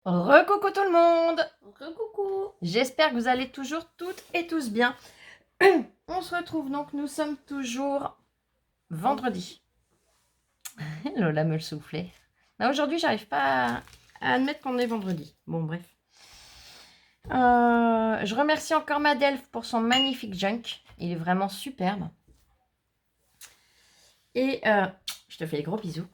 Recoucou tout le monde! Coucou. J'espère que vous allez toujours toutes et tous bien. On se retrouve donc, nous sommes toujours vendredi. Lola me le soufflait. Là, aujourd'hui, j'arrive pas à admettre qu'on est vendredi. Bon, bref. Je remercie encore Madelf pour son magnifique junk. Il est vraiment superbe. Et je te fais des gros bisous.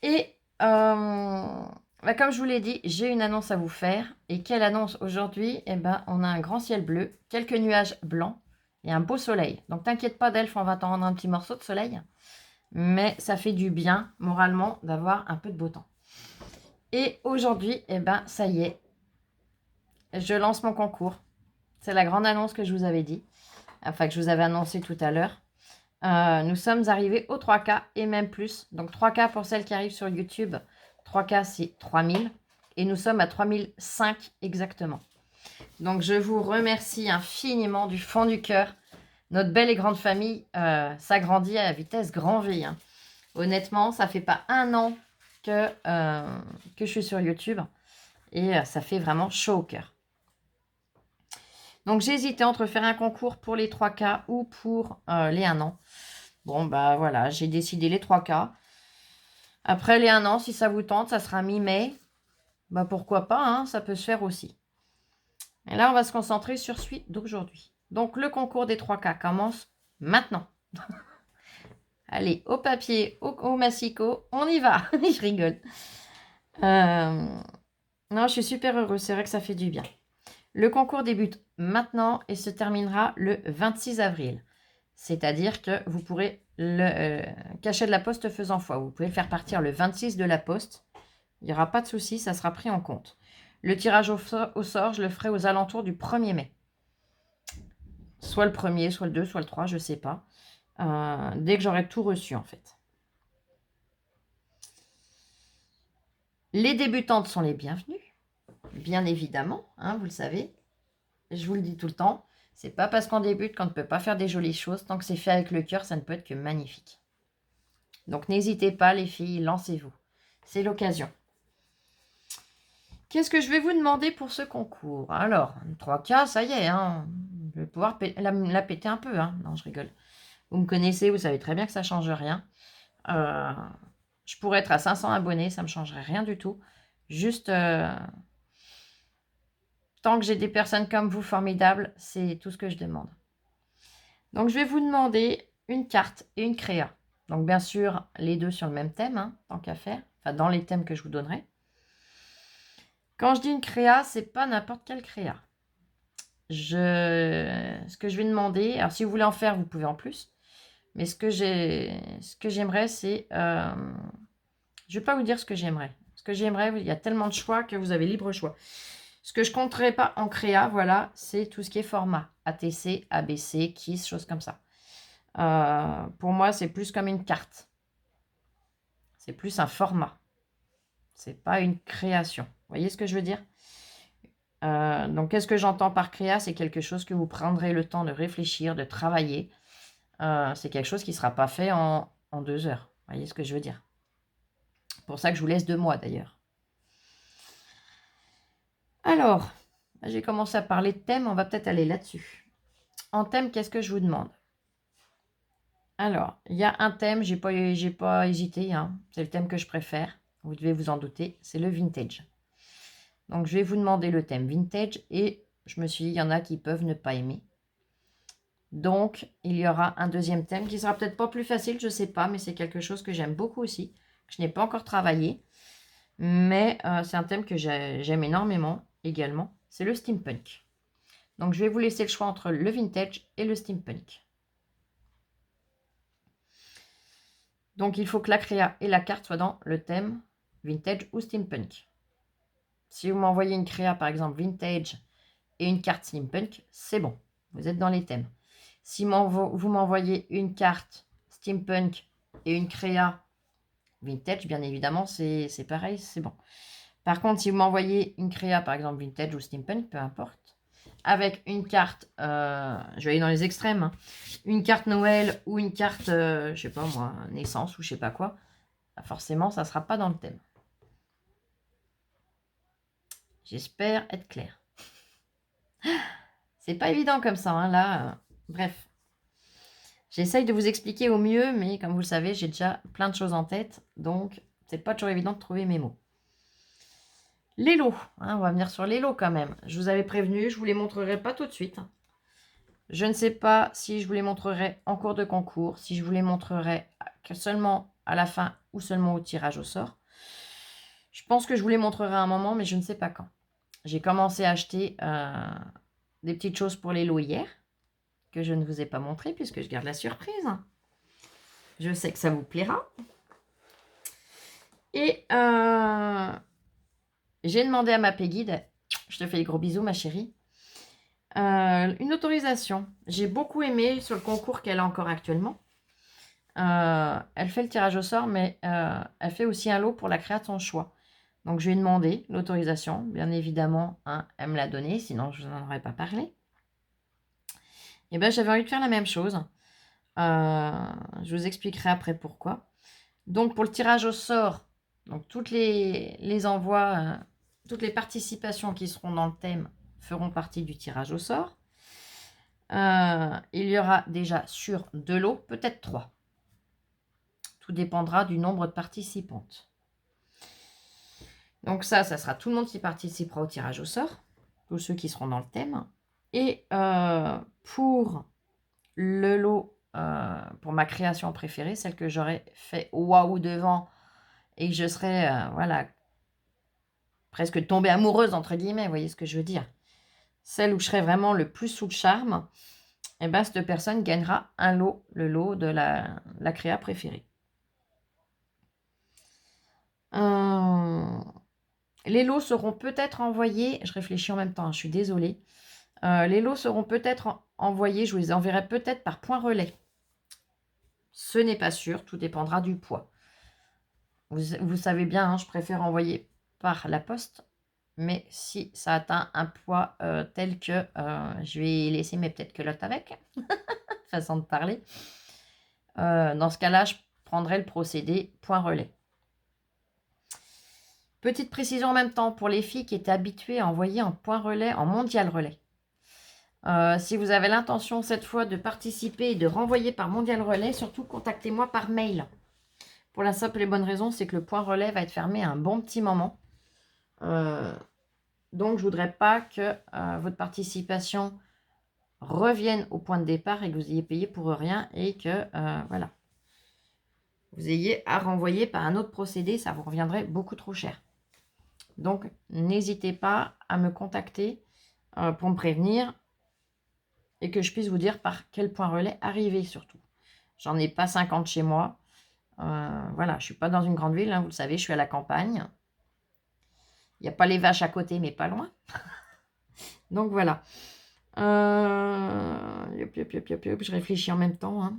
Et comme je vous l'ai dit, j'ai une annonce à vous faire. Et quelle annonce aujourd'hui? Eh ben, on a un grand ciel bleu, quelques nuages blancs et un beau soleil. Donc t'inquiète pas Delphes, on va t'en rendre un petit morceau de soleil. Mais ça fait du bien, moralement, d'avoir un peu de beau temps. Et aujourd'hui, eh ben, ça y est, je lance mon concours. C'est la grande annonce que je vous avais dit, enfin que je vous avais annoncé tout à l'heure. Nous sommes arrivés aux 3K et même plus. Donc 3K pour celles qui arrivent sur YouTube. 3K, c'est 3000. Et nous sommes à 3005 exactement. Donc je vous remercie infiniment du fond du cœur. Notre belle et grande famille s'agrandit à la vitesse grand V. Hein. Honnêtement, ça fait pas un an que je suis sur YouTube. Et ça fait vraiment chaud au cœur. Donc j'ai hésité entre faire un concours pour les 3K ou pour les 1 an. Bon, bah voilà, j'ai décidé les 3K. Après les 1 an, si ça vous tente, ça sera mi-mai. Bah pourquoi pas, hein, ça peut se faire aussi. Et là, on va se concentrer sur celui d'aujourd'hui. Donc le concours des 3K commence maintenant. Allez, au papier, au massicot, on y va. Je rigole. Non, je suis super heureuse, c'est vrai que ça fait du bien. Le concours débute maintenant et se terminera le 26 avril. C'est-à-dire que vous pourrez le cachet de la poste faisant foi. Vous pouvez le faire partir le 26 de la poste. Il n'y aura pas de souci, ça sera pris en compte. Le tirage au sort, je le ferai aux alentours du 1er mai. Soit le 1er, soit le 2, soit le 3, je ne sais pas. Dès que j'aurai tout reçu, en fait. Les débutantes sont les bienvenues, bien évidemment, hein, vous le savez. Je vous le dis tout le temps. C'est pas parce qu'on débute qu'on ne peut pas faire des jolies choses. Tant que c'est fait avec le cœur, ça ne peut être que magnifique. Donc n'hésitez pas, les filles, lancez-vous. C'est l'occasion. Qu'est-ce que je vais vous demander pour ce concours? Alors, 3K, ça y est, hein, je vais pouvoir la péter un peu. Hein. Non, je rigole. Vous me connaissez, vous savez très bien que ça ne change rien. Je pourrais être à 500 abonnés, ça ne me changerait rien du tout. Juste, tant que j'ai des personnes comme vous formidables, c'est tout ce que je demande. Donc, je vais vous demander une carte et une créa. Donc, bien sûr, les deux sur le même thème, hein, tant qu'à faire. Enfin, dans les thèmes que je vous donnerai. Quand je dis une créa, c'est pas n'importe quelle créa. Ce que je vais demander, alors si vous voulez en faire, vous pouvez en plus. Mais ce que j'aimerais, c'est... je ne vais pas vous dire ce que j'aimerais. Ce que j'aimerais, il y a tellement de choix que vous avez libre choix. Ce que je ne compterai pas en créa, voilà, c'est tout ce qui est format. ATC, ABC, KISS, choses comme ça. Pour moi, c'est plus comme une carte. C'est plus un format. C'est pas une création. Vous voyez ce que je veux dire? Donc, qu'est-ce que j'entends par créa? C'est quelque chose que vous prendrez le temps de réfléchir, de travailler. C'est quelque chose qui ne sera pas fait en 2 heures. Vous voyez ce que je veux dire? C'est pour ça que je vous laisse 2 mois d'ailleurs. Alors, j'ai commencé à parler de thème, on va peut-être aller là-dessus. En thème, qu'est-ce que je vous demande? Alors, il y a un thème, j'ai pas hésité, hein. C'est le thème que je préfère, vous devez vous en douter, c'est le vintage. Donc, je vais vous demander le thème vintage et je me suis dit, il y en a qui peuvent ne pas aimer. Donc, il y aura un deuxième thème qui sera peut-être pas plus facile, je ne sais pas, mais c'est quelque chose que j'aime beaucoup aussi, que je n'ai pas encore travaillé. Mais c'est un thème que j'aime énormément également, c'est le steampunk. Donc, je vais vous laisser le choix entre le vintage et le steampunk. Donc, il faut que la créa et la carte soient dans le thème vintage ou steampunk. Si vous m'envoyez une créa, par exemple, vintage et une carte steampunk, c'est bon. Vous êtes dans les thèmes. Si vous m'envoyez une carte steampunk et une créa vintage, bien évidemment, c'est pareil, c'est bon. Par contre, si vous m'envoyez une créa, par exemple, vintage ou steampunk, peu importe, avec une carte, je vais aller dans les extrêmes, hein, une carte Noël ou une carte, je sais pas moi, naissance ou je sais pas quoi, forcément, ça ne sera pas dans le thème. J'espère être claire. C'est pas évident comme ça, hein, là. Bref. J'essaye de vous expliquer au mieux, mais comme vous le savez, j'ai déjà plein de choses en tête. Donc, c'est pas toujours évident de trouver mes mots. Les lots. Hein, on va venir sur les lots quand même. Je vous avais prévenu, je ne vous les montrerai pas tout de suite. Je ne sais pas si je vous les montrerai en cours de concours, si je vous les montrerai que seulement à la fin ou seulement au tirage au sort. Je pense que je vous les montrerai à un moment, mais je ne sais pas quand. J'ai commencé à acheter des petites choses pour les lots hier, que je ne vous ai pas montré puisque je garde la surprise. Je sais que ça vous plaira. Et j'ai demandé à ma Peggy, je te fais des gros bisous ma chérie, une autorisation. J'ai beaucoup aimé sur le concours qu'elle a encore actuellement. Elle fait le tirage au sort, mais elle fait aussi un lot pour la créa de son choix. Donc je lui ai demandé l'autorisation, bien évidemment, hein, elle me l'a donné, sinon je n'en aurais pas parlé. Et bien j'avais envie de faire la même chose. Je vous expliquerai après pourquoi. Donc pour le tirage au sort, donc toutes les envois, toutes les participations qui seront dans le thème feront partie du tirage au sort. Il y aura déjà sur 2 lots, peut-être 3. Tout dépendra du nombre de participantes. Donc ça sera tout le monde qui participera au tirage au sort, tous ceux qui seront dans le thème. Et pour le lot, pour ma création préférée, celle que j'aurais fait waouh devant et que je serais, voilà, presque tombée amoureuse, entre guillemets, vous voyez ce que je veux dire. Celle où je serais vraiment le plus sous le charme, et bien cette personne gagnera un lot, le lot de la créa préférée. Les lots seront peut-être envoyés, je réfléchis en même temps, je suis désolée. Les lots seront peut-être envoyés, je vous les enverrai peut-être par point relais. Ce n'est pas sûr, tout dépendra du poids. Vous savez bien, hein, je préfère envoyer par la poste, mais si ça atteint un poids tel que je vais laisser mes petites culottes avec, façon de parler, dans ce cas-là, je prendrai le procédé point relais. Petite précision en même temps pour les filles qui étaient habituées à envoyer en point relais, en mondial relais. Si vous avez l'intention cette fois de participer et de renvoyer par mondial relais, surtout contactez-moi par mail. Pour la simple et bonne raison, c'est que le point relais va être fermé un bon petit moment. Donc, je ne voudrais pas que votre participation revienne au point de départ et que vous ayez payé pour rien et que, voilà, vous ayez à renvoyer par un autre procédé, ça vous reviendrait beaucoup trop cher. Donc, n'hésitez pas à me contacter pour me prévenir et que je puisse vous dire par quel point relais arriver surtout. J'en ai pas 50 chez moi. Voilà, je ne suis pas dans une grande ville, hein, vous le savez, je suis à la campagne. Il n'y a pas les vaches à côté, mais pas loin. Donc voilà. Je réfléchis en même temps. Hein.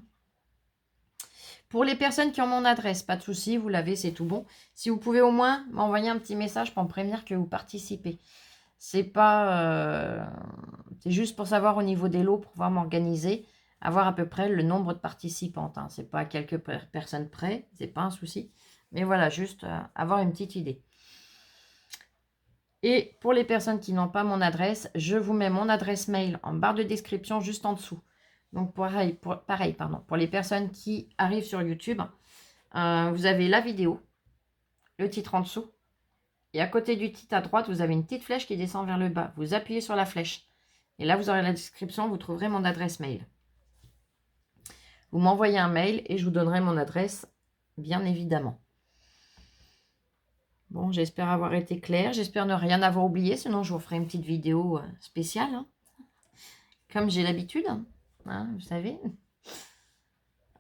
Pour les personnes qui ont mon adresse, pas de souci, vous l'avez, c'est tout bon. Si vous pouvez au moins m'envoyer un petit message pour me prévenir que vous participez. C'est pas, c'est juste pour savoir au niveau des lots, pour pouvoir m'organiser, avoir à peu près le nombre de participantes. Hein. C'est pas à quelques personnes près, c'est pas un souci. Mais voilà, juste avoir une petite idée. Et pour les personnes qui n'ont pas mon adresse, je vous mets mon adresse mail en barre de description juste en dessous. Donc pareil, pour les personnes qui arrivent sur YouTube, vous avez la vidéo, le titre en dessous. Et à côté du titre à droite, vous avez une petite flèche qui descend vers le bas. Vous appuyez sur la flèche. Et là, vous aurez la description, vous trouverez mon adresse mail. Vous m'envoyez un mail et je vous donnerai mon adresse, bien évidemment. Bon, j'espère avoir été claire. J'espère ne rien avoir oublié. Sinon, je vous ferai une petite vidéo spéciale. Hein, comme j'ai l'habitude. Hein, vous savez.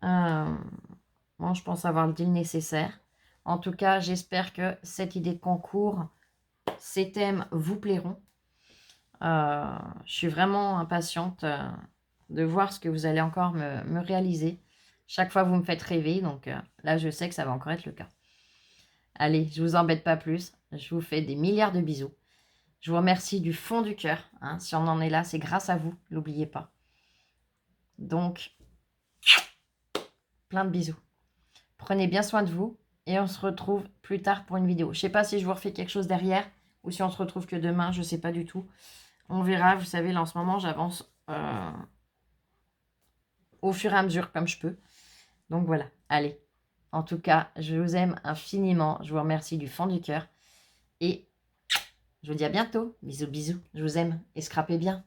Bon, je pense avoir dit le nécessaire. En tout cas, j'espère que cette idée de concours, ces thèmes vous plairont. Je suis vraiment impatiente de voir ce que vous allez encore me réaliser. Chaque fois, vous me faites rêver. Donc là, je sais que ça va encore être le cas. Allez, je ne vous embête pas plus. Je vous fais des milliards de bisous. Je vous remercie du fond du cœur. Hein. Si on en est là, c'est grâce à vous. N'oubliez pas. Donc, plein de bisous. Prenez bien soin de vous. Et on se retrouve plus tard pour une vidéo. Je ne sais pas si je vous refais quelque chose derrière. ou si on se retrouve que demain, je ne sais pas du tout. On verra, vous savez, là en ce moment, j'avance au fur et à mesure comme je peux. Donc voilà, allez. En tout cas, je vous aime infiniment. Je vous remercie du fond du cœur. Et je vous dis à bientôt. Bisous, bisous. Je vous aime et scrapez bien.